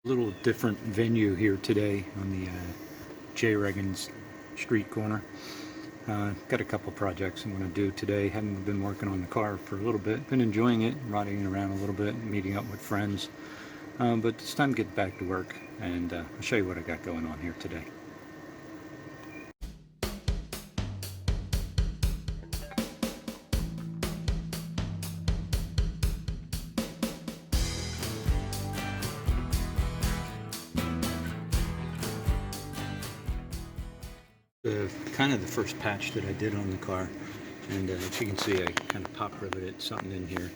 Little different venue here today on the J. Reagan's street corner. Got a couple projects I'm going to do today. Haven't been working on the car for a little bit. Been enjoying it, riding around a little bit, meeting up with friends. But it's time to get back to work, and I'll show you what I got going on here today. Kind of the first patch that I did on the car, and as you can see, I kind of pop riveted something in here.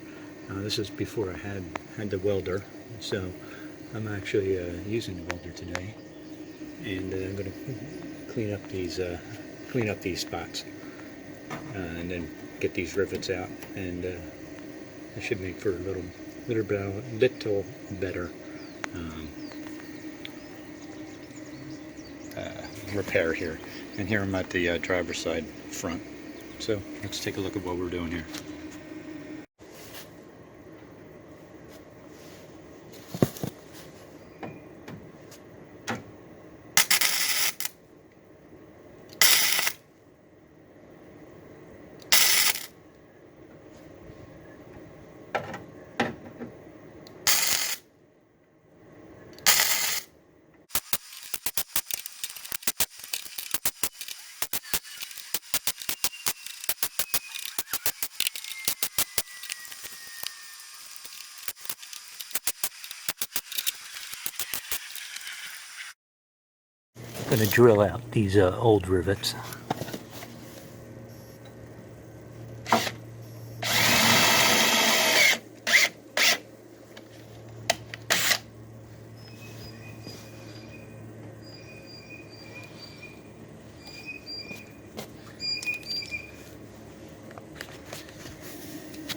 This is before I had the welder, so I'm actually using the welder today, and I'm going to clean up these spots, and then get these rivets out, and I should make for a little better repair here. And here I'm at the driver's side front. So let's take a look at what we're doing here. I'm going to drill out these old rivets.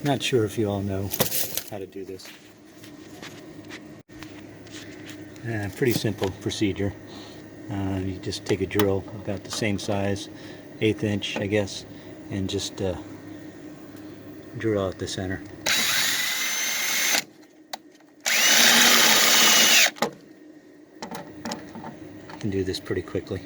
Not sure if you all know how to do this. Pretty simple procedure. You just take a drill about the same size, 1/8 inch I guess, and just drill out the center. You can do this pretty quickly.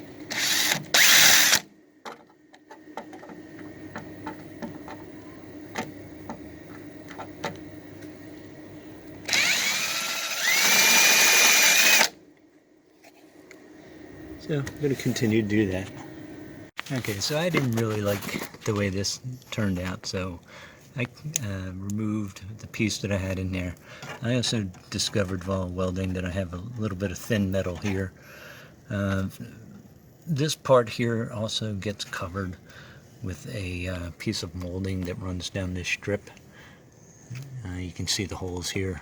So I'm going to continue to do that. Okay, so I didn't really like the way this turned out, so I removed the piece that I had in there. I also discovered while welding that I have a little bit of thin metal here. This part here also gets covered with a piece of molding that runs down this strip. You can see the holes here.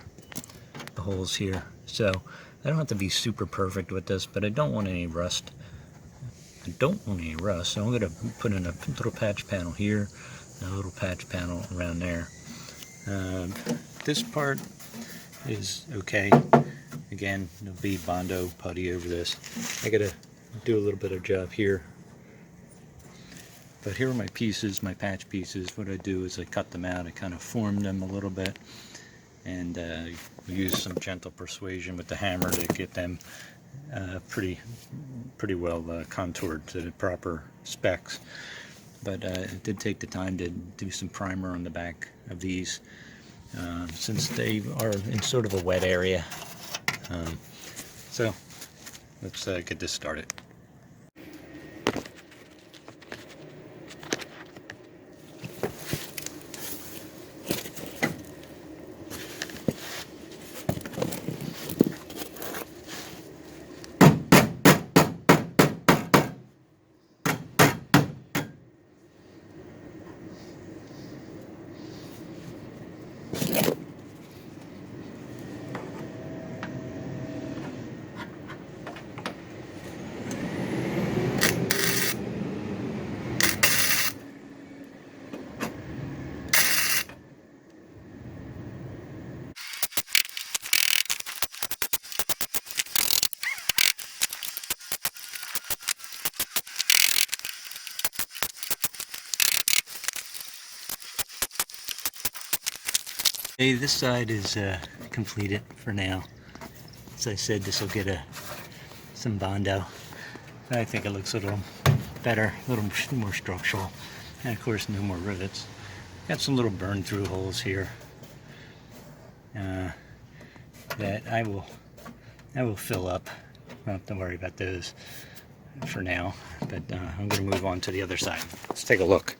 So I don't have to be super perfect with this, but I don't want any rust. So I'm going to put in a little patch panel here, and a little patch panel around there. This part is okay. Again, there'll be Bondo putty over this. I got to do a little bit of job here. But here are my pieces, my patch pieces. What I do is I cut them out. I kind of form them a little bit, and use some gentle persuasion with the hammer to get them pretty well contoured to the proper specs. But it did take the time to do some primer on the back of these, since they are in sort of a wet area. So let's get this started. Okay, this side is completed for now. As I said, this will get some Bondo. I think it looks a little better, a little more structural. And of course, no more rivets. Got some little burn through holes here that I will fill up. I don't have to worry about those for now, but I'm going to move on to the other side. Let's take a look.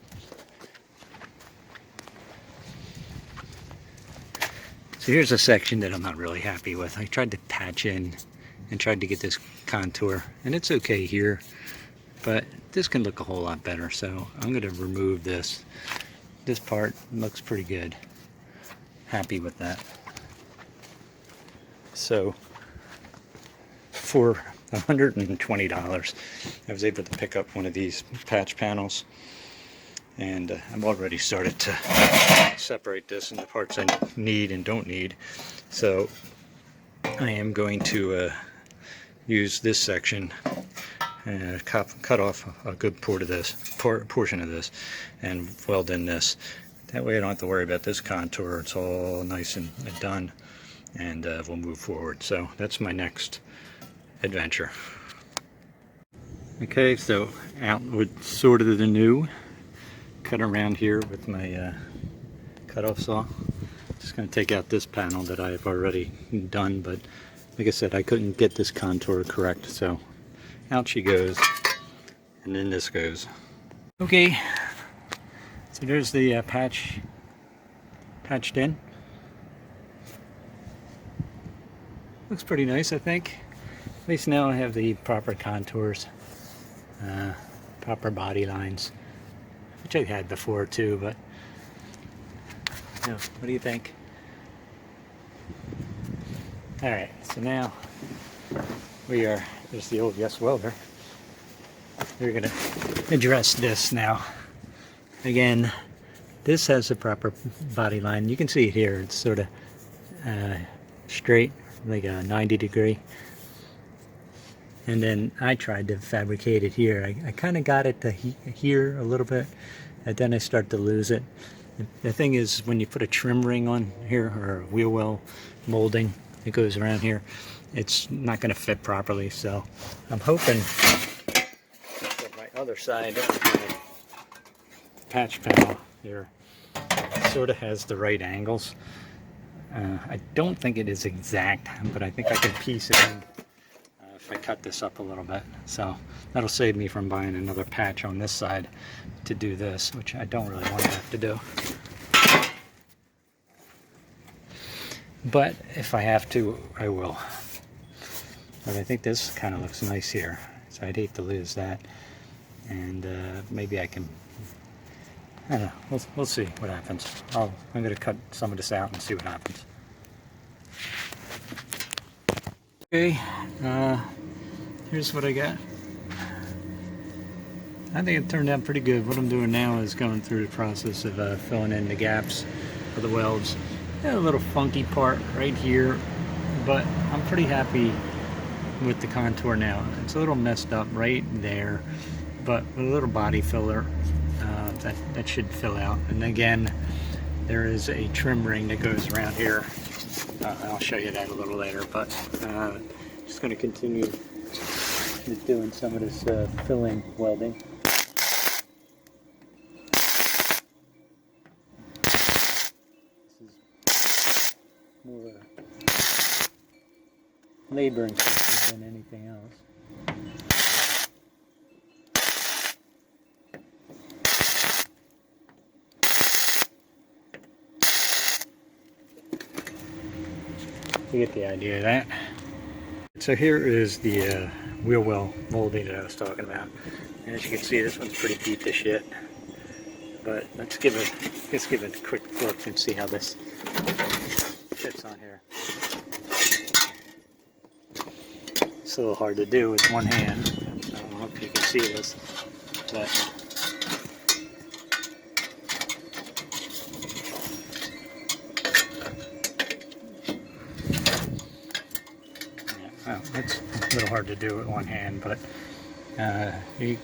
So here's a section that I'm not really happy with. I tried to patch in and tried to get this contour, and it's okay here, but this can look a whole lot better. So I'm going to remove this. This part looks pretty good. Happy with that. So for $120, I was able to pick up one of these patch panels, and I've already started to separate this into parts I need and don't need. So I am going to use this section and cut off a good portion of this and weld in this. That way I don't have to worry about this contour. It's all nice and done, and we'll move forward. So that's my next adventure. Okay, so out with sort of the new. Cut around here with my cut-off saw. Just going to take out this panel that I've already done, but like I said, I couldn't get this contour correct, so out she goes, and then this goes. Okay, so there's the patched in. Looks pretty nice, I think. At least now I have the proper contours, proper body lines, which I had before too, but what do you think? Alright, so now there's the old Yes Welder. We're going to address this now. Again, this has a proper body line. You can see it here. It's sort of straight, like a 90 degree. And then I tried to fabricate it here. I kind of got it to here a little bit, and then I start to lose it. The thing is, when you put a trim ring on here, or a wheel well molding that goes around here, it's not going to fit properly. So I'm hoping that my other side patch panel here sort of has the right angles. I don't think it is exact, but I think I can piece it in if I cut this up a little bit. So that'll save me from buying another patch on this side to do this, which I don't really want to have to do. But if I have to, I will. But I think this kind of looks nice here, so I'd hate to lose that. And maybe I can, I don't know, we'll see what happens. I'm going to cut some of this out and see what happens. Okay, here's what I got. I think it turned out pretty good. What I'm doing now is going through the process of filling in the gaps of the welds. Got a little funky part right here, but I'm pretty happy with the contour now. It's a little messed up right there, but with a little body filler, that should fill out. And again, there is a trim ring that goes around here. I'll show you that a little later, but just going to continue doing some of this filling welding. This is more labor intensive than anything else. You get the idea of that. So here is the wheel well molding that I was talking about. And as you can see, this one's pretty beat to shit. But let's give it a quick look and see how this fits on here. It's a little hard to do with one hand. I don't know if you can see this, but well, it's a little hard to do with one hand, but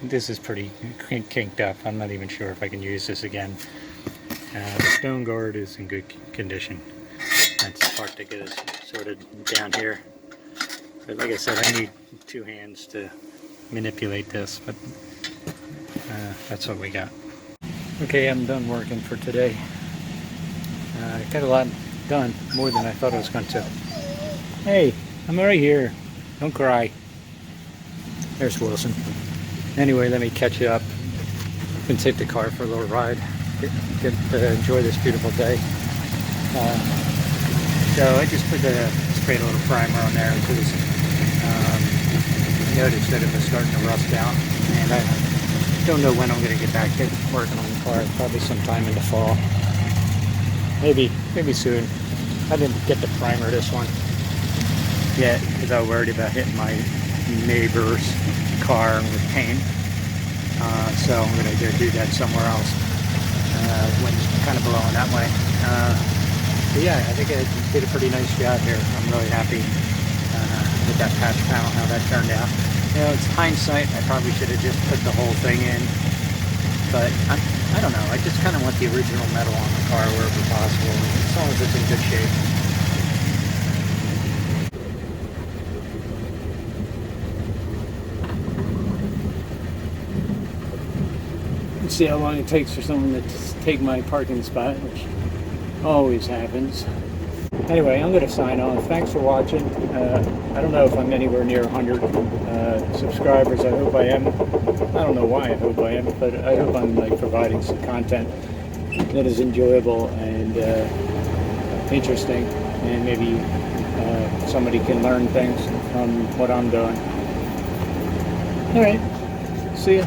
this is pretty kinked up. I'm not even sure if I can use this again. The stone guard is in good condition. That's the part that gets sorted down here. But like I said, I need two hands to manipulate this, but that's what we got. Okay, I'm done working for today. Got a lot done, more than I thought I was going to. Hey, I'm right here. Don't cry. There's Wilson. Anyway, let me catch you up. Gonna take the car for a little ride. Get to enjoy this beautiful day. So I just sprayed a little primer on there because noticed that it was starting to rust out, and I don't know when I'm going to get back to working on the car. Probably sometime in the fall. Maybe soon. I didn't get the primer this one yet because I was worried about hitting my neighbor's car with paint. So I'm going to go do that somewhere else. Wind's kind of blowing that way. But yeah, I think I did a pretty nice job here. I'm really happy with that patch panel, how that turned out. You know, it's hindsight. I probably should have just put the whole thing in. But I don't know. I just kind of want the original metal on the car wherever possible, as long as it's in good shape. Let's see how long it takes for someone to take my parking spot, which always happens. Anyway, I'm going to sign off. Thanks for watching. I don't know if I'm anywhere near 100 subscribers. I hope I am. I don't know why I hope I am, but I hope I'm providing some content that is enjoyable and interesting, and maybe somebody can learn things from what I'm doing. All right. See ya.